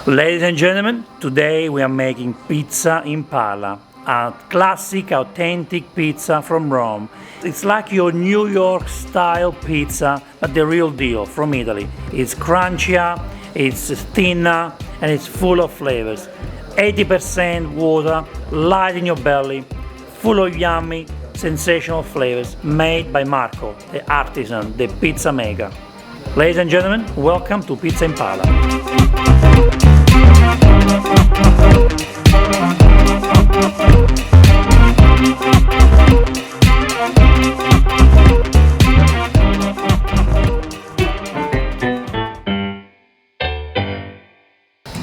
Ladies and gentlemen, today we are making pizza impala, a classic, authentic pizza from Rome. It's like your New York style pizza, but the real deal from Italy. It's crunchier, it's thinner, and it's full of flavors. 80% water, light in your belly, full of yummy, sensational flavors, made by Marco, the artisan, the pizza maker. Ladies and gentlemen, welcome to Pizza Impala.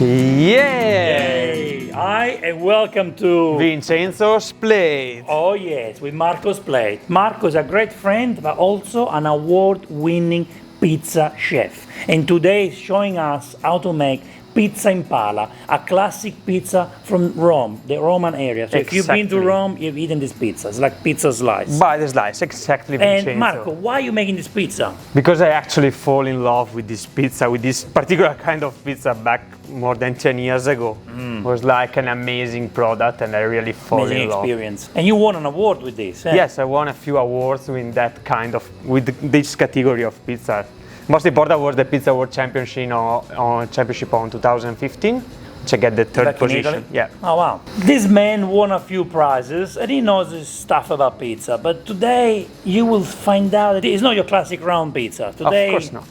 Yay! Hi and welcome to Vincenzo's plate. Oh yes, with Marco's plate. Marco is a great friend, but also an award-winning pizza chef. And today he's showing us how to make pizza impala, a classic pizza from Rome, the Roman area. So if you've been to Rome, you've eaten this pizza. It's like pizza slice. By the slice, exactly, Vincenzo. And Marco, why are you making this pizza? Because I actually fall in love with this pizza, with this particular kind of pizza back more than 10 years ago. It was like an amazing product and I really fall in love. Experience. And you won an award with this, eh? Yes, I won a few awards with this category of pizza. Most important was the Pizza World Championship on 2015, which I get the third position. Yeah. Oh wow. This man won a few prizes and he knows his stuff about pizza. But today you will find out that it's not your classic round pizza. Today, of course not.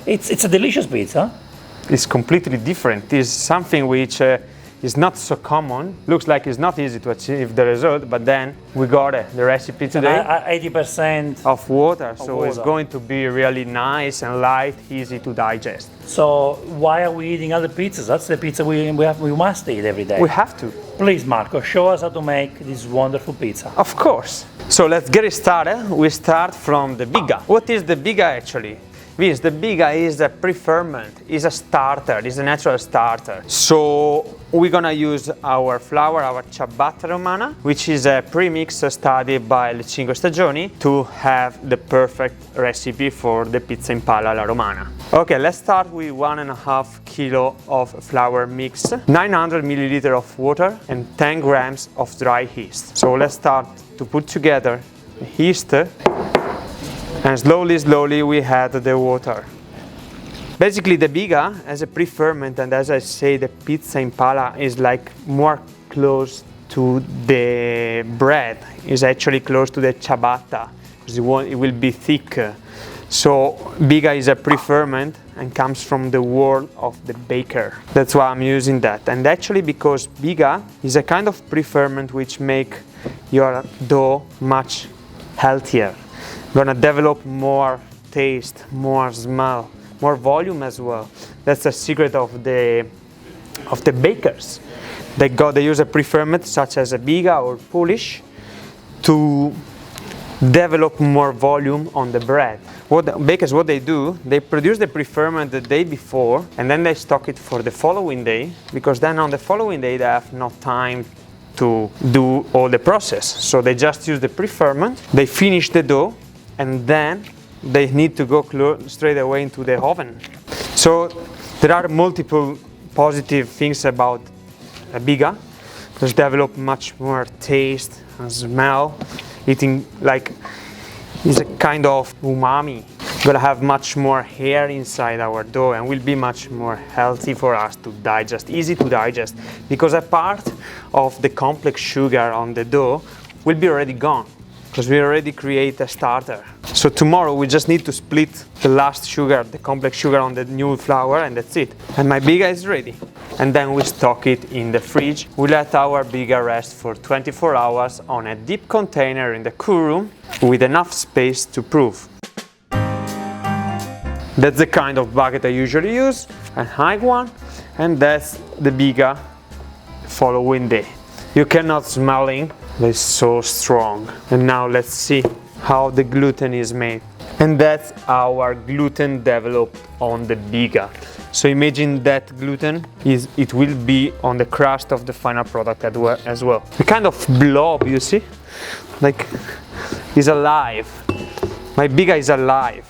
It's a delicious pizza. It's completely different. It's something which is not so common. Looks like it's not easy to achieve the result, but then we got the recipe today. 80% of water, so it's going to be really nice and light, easy to digest. So why are we eating other pizzas? That's the pizza we must eat every day. We have to. Please, Marco, show us how to make this wonderful pizza. Of course. So let's get it started. We start from the biga. What is the biga actually? The biga is a pre-ferment, is a starter, is a natural starter. So we're gonna use our flour, our ciabatta romana, which is a premix studied by Stagioni to have the perfect recipe for the pizza impala alla romana. Okay, let's start with 1.5 kilo of flour mix, 900 milliliter of water and 10 grams of dry yeast. So let's start to put together the yeast. And slowly we add the water. Basically the biga as a pre-ferment, and as I say, the pizza impala is like more close to the bread. It's actually close to the ciabatta because it will be thicker. So biga is a pre-ferment and comes from the world of the baker. That's why I'm using that. And actually because biga is a kind of pre-ferment which make your dough much healthier. Gonna develop more taste, more smell, more volume as well. That's the secret of the bakers. They use a pre-ferment such as a biga or Polish to develop more volume on the bread. What they do, they produce the pre-ferment the day before and then they stock it for the following day, because then on the following day they have no time to do all the process. So they just use the pre-ferment, they finish the dough, and then they need to go straight away into the oven. So there are multiple positive things about a biga. There's develop much more taste and smell. Eating like is a kind of umami. Gonna have much more hair inside our dough and will be much more healthy for us to digest, easy to digest, because a part of the complex sugar on the dough will be already gone, because we already create a starter. So tomorrow we just need to split the last sugar, the complex sugar on the new flour, and that's it. And my biga is ready. And then we stock it in the fridge. We let our biga rest for 24 hours on a deep container in the cool room with enough space to proof. That's the kind of bucket I usually use, a high one, and that's the biga following day. You cannot smell it. It's so strong. And now let's see how the gluten is made. And that's our gluten developed on the biga. So imagine that gluten it will be on the crust of the final product as well. The kind of blob, you see, like is alive. My biga is alive.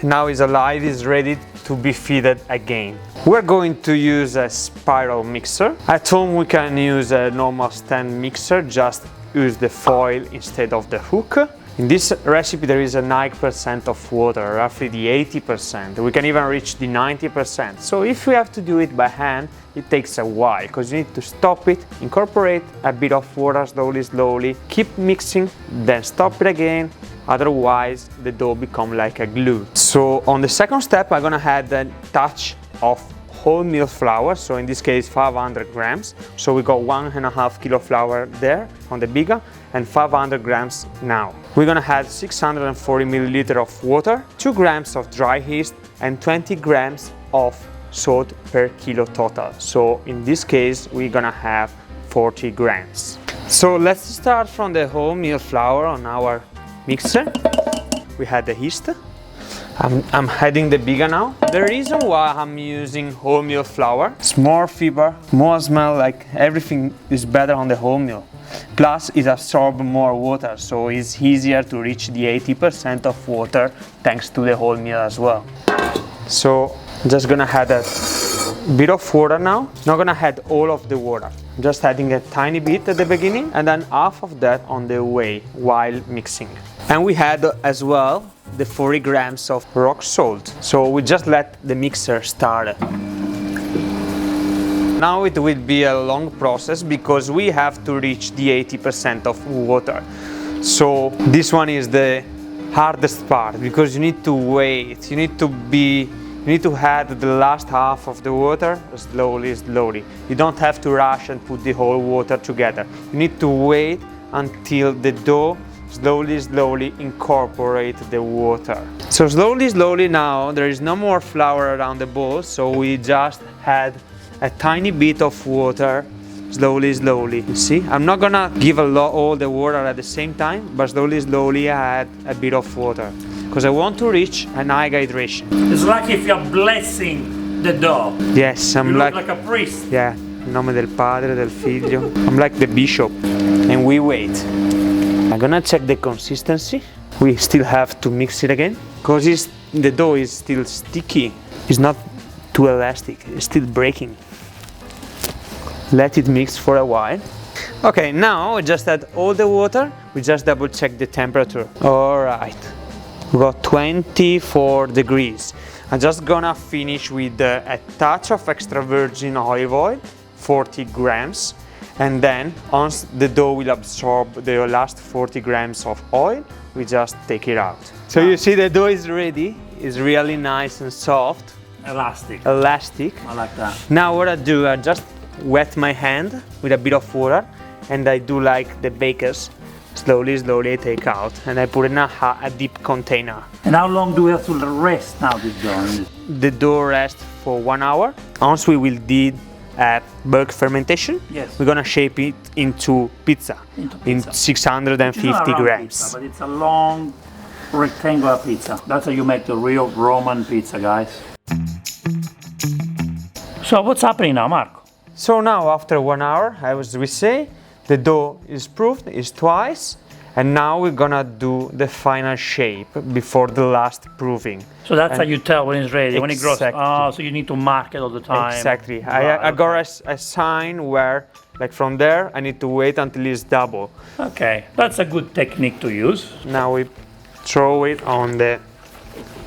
Now it's alive, it's ready to be fed again. We're going to use a spiral mixer. At home we can use a normal stand mixer, just use the foil instead of the hook. In this recipe there is a 9% of water, roughly the 80%. We can even reach the 90%. So if we have to do it by hand, it takes a while, because you need to stop it, incorporate a bit of water slowly, keep mixing, then stop it again, otherwise the dough becomes like a glue. So on the second step I'm gonna add a touch of wholemeal flour, so in this case 500 grams. So we got 1.5 kilo flour there on the biga and 500 grams now. We're gonna add 640 milliliters of water, 2 grams of dry yeast and 20 grams of salt per kilo total. So in this case we're gonna have 40 grams. So let's start from the wholemeal flour on our mixer. We had the yeast. I'm adding the biga now. The reason why I'm using wholemeal flour, it's more fiber, more smell, like everything is better on the wholemeal. Plus it absorbs more water, so it's easier to reach the 80% of water thanks to the wholemeal as well. So I'm just gonna add a bit of water now. Not gonna add all of the water. Just adding a tiny bit at the beginning and then half of that on the way while mixing. And we had as well the 40 grams of rock salt. So we just let the mixer start. Now it will be a long process because we have to reach the 80% of water. So this one is the hardest part, because you need to wait, you need to add the last half of the water slowly. You don't have to rush and put the whole water together. You need to wait until the dough slowly incorporate the water. So slowly now there is no more flour around the bowl, so we just add a tiny bit of water slowly. You see, I'm not gonna give all the water at the same time, but slowly I add a bit of water because I want to reach an high hydration. It's like if you're blessing the dough. Yes, I'm you like look like a priest. Yeah, in nome del Padre, del Figlio. I'm like the bishop. And we wait. I'm gonna check the consistency. We still have to mix it again because the dough is still sticky. It's not too elastic, it's still breaking. Let it mix for a while. Okay, now we just add all the water. We just double check the temperature. All right, we got 24 degrees. I'm just gonna finish with a touch of extra virgin olive oil, 40 grams. And then once the dough will absorb the last 40 grams of oil, we just take it out. So you see the dough is ready. It's really nice and soft. Elastic. I like that. Now what I do, I just wet my hand with a bit of water and I do like the bakers. Slowly I take out and I put in a deep container. And how long do we have to rest now this dough? The dough rests for 1 hour. Once we will do bulk fermentation, yes, we're gonna shape it into pizza. In 650 grams. Pizza, but it's a long rectangular pizza. That's how you make the real Roman pizza, guys. So what's happening now, Marco? So now after 1 hour, as we say, the dough is proofed, is twice, and now we're gonna do the final shape before the last proofing. So that's how you tell when it's ready, when it grows. Exactly. Oh, so you need to mark it all the time. Exactly. Right, I got a sign where, like from there, I need to wait until it's double. Okay, that's a good technique to use. Now we throw it on the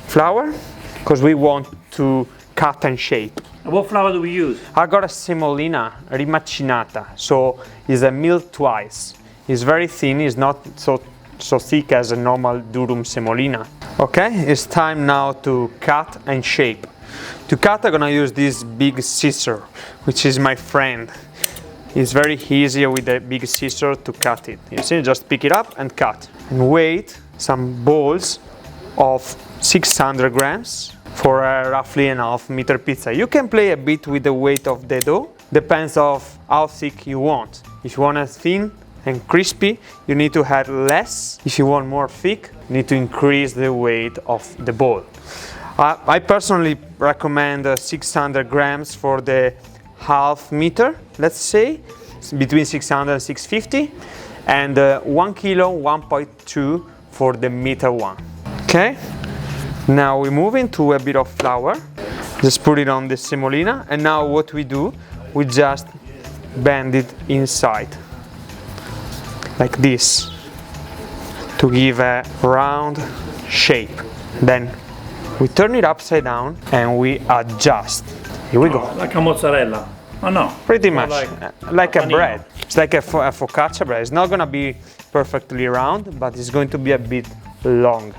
flour because we want to cut and shape. And what flour do we use? I got a semolina rimacinata, so it's a milled twice. It's very thin, it's not so thick as a normal durum semolina. Okay, it's time now to cut and shape. To cut, I'm gonna use this big scissor, which is my friend. It's very easy with the big scissor to cut it. You see, just pick it up and cut. And weight some balls of 600 grams for a roughly a half meter pizza. You can play a bit with the weight of the dough, depends of how thick you want. If you want it thin and crispy, you need to add less. If you want more thick, you need to increase the weight of the ball. I personally recommend 600 grams for the half meter, let's say, between 600 and 650, and 1 kilo, 1.2 for the meter one. Okay, now we move into a bit of flour. Just put it on the semolina, and now what we do, we just bend it inside, like this, to give a round shape. Then we turn it upside down and we adjust. Here we go. Like a mozzarella. Oh no. Pretty much like a panino. bread. It's like a focaccia bread. It's not gonna be perfectly round, but it's going to be a bit long,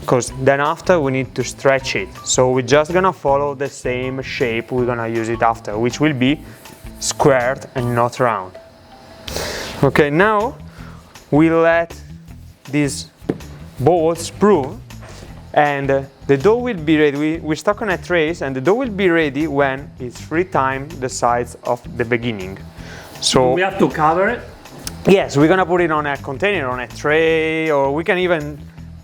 because then after we need to stretch it. So we're just gonna follow the same shape we're gonna use it after, which will be squared and not round. Okay, now we let these balls prove, and the dough will be ready. We stuck on a trace, and the dough will be ready when it's 3 times the size of the beginning. So we have to cover it. Yes, we're gonna put it on a container, on a tray, or we can even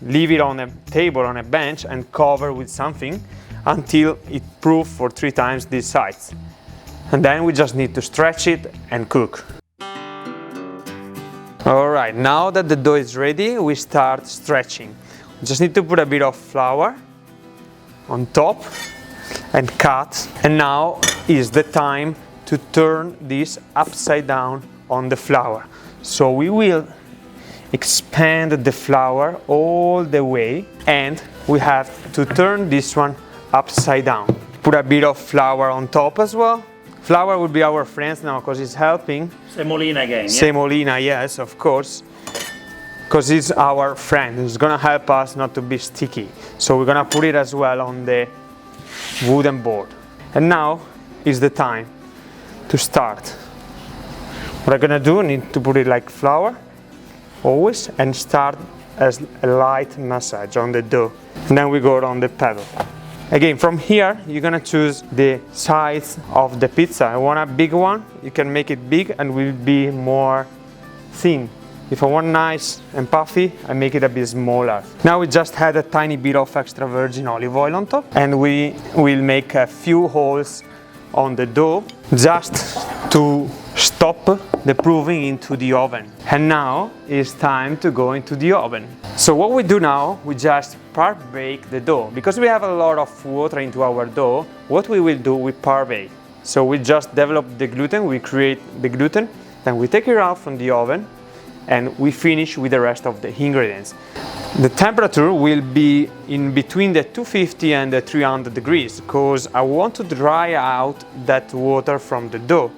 leave it on a table, on a bench, and cover with something until it proves for 3 times this size. And then we just need to stretch it and cook. All right, now that the dough is ready, we start stretching. We just need to put a bit of flour on top and cut. And now is the time to turn this upside down on the flour. So we will expand the flour all the way, and we have to turn this one upside down. Put a bit of flour on top as well. Flour will be our friend now because it's helping. Semolina again. Yeah? Semolina, yes, of course. Because it's our friend. It's gonna help us not to be sticky. So we're gonna put it as well on the wooden board. And now is the time to start. What I'm gonna do, I need to put it like flour, always, and start as a light massage on the dough. And then we go on the pedal. Again, from here, you're gonna choose the size of the pizza. I want a big one, you can make it big and will be more thin. If I want nice and puffy, I make it a bit smaller. Now we just add a tiny bit of extra virgin olive oil on top, and we will make a few holes on the dough just to stop the proving into the oven. And now it's time to go into the oven. So what we do now, we just par bake the dough. Because we have a lot of water into our dough, what we will do, we par bake. So we just develop the gluten, we create the gluten, then we take it out from the oven, and we finish with the rest of the ingredients. The temperature will be in between the 250 and the 300 degrees, because I want to dry out that water from the dough.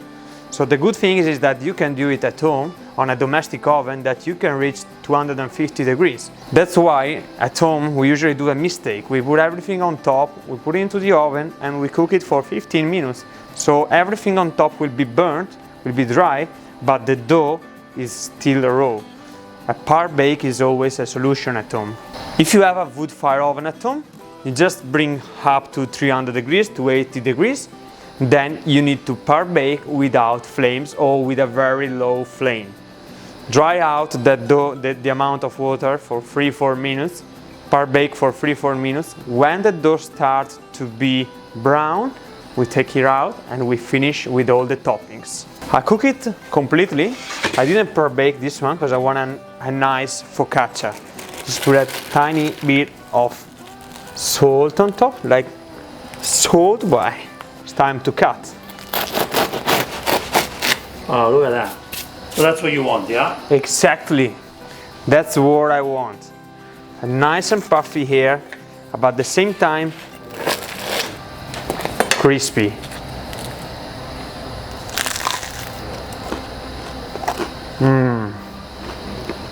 So the good thing is that you can do it at home on a domestic oven that you can reach 250 degrees. That's why at home we usually do a mistake. We put everything on top, we put it into the oven, and we cook it for 15 minutes. So everything on top will be burnt, will be dry, but the dough is still raw. A par bake is always a solution at home. If you have a wood fire oven at home, you just bring up to 300 degrees to 80 degrees. Then you need to par bake without flames or with a very low flame. Dry out the dough, the amount of water for 3-4 minutes. Par bake for 3-4 minutes. When the dough starts to be brown, we take it out and we finish with all the toppings. I cook it completely. I didn't par bake this one because I want a nice focaccia. Just put a tiny bit of salt on top, like salt. Why? It's time to cut. Oh, look at that. So that's what you want, yeah? Exactly. That's what I want. A nice and puffy here, but at the same time, crispy.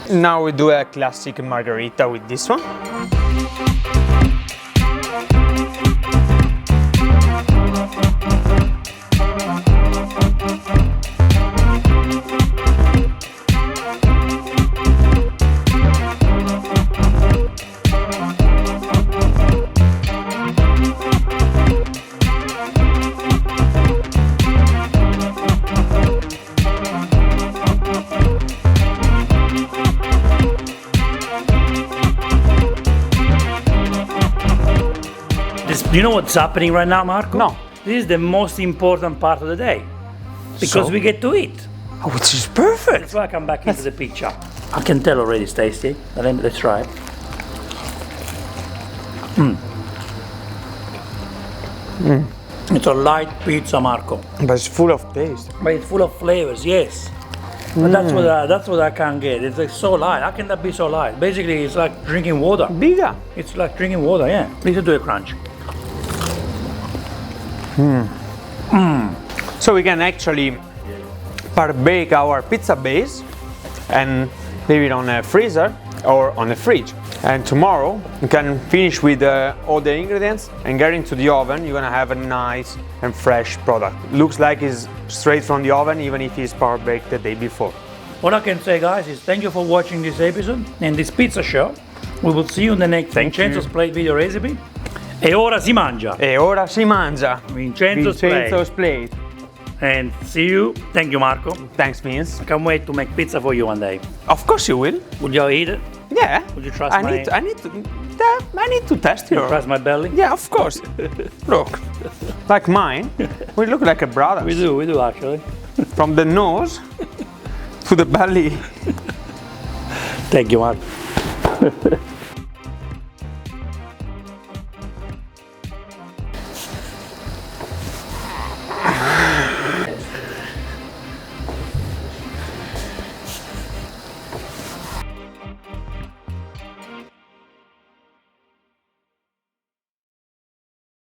Now we do a classic margherita with this one. You know what's happening right now, Marco? No. This is the most important part of the day. Because So? we get to eat. Oh, which is perfect. That's why I come back into the picture. I can tell already it's tasty. But let's try it. It's a light pizza, Marco. But it's full of taste. But it's full of flavors, yes. But that's what I can't get. It's like so light. How can that be so light? Basically, it's like drinking water. Biga. It's like drinking water, yeah. Listen to the crunch. So we can actually bake our pizza base and leave it on a freezer or on a fridge. And tomorrow you can finish with all the ingredients and get into the oven. You're gonna have a nice and fresh product. Looks like it's straight from the oven, even if it's power baked the day before. What I can say, guys, is thank you for watching this episode and this pizza show. We will see you in the next Vincenzo's Plate video recipe. E ora si mangia. E ora si mangia. Vincenzo's Plate. And see you. Thank you, Marco. Thanks, Vince. I can't wait to make pizza for you one day. Of course you will. Will you eat it? Yeah. Would you trust I need to test your. Trust my belly? Yeah, of course. Look, like mine. We look like a brothers. We do actually. From the nose to the belly. Thank you, Marco.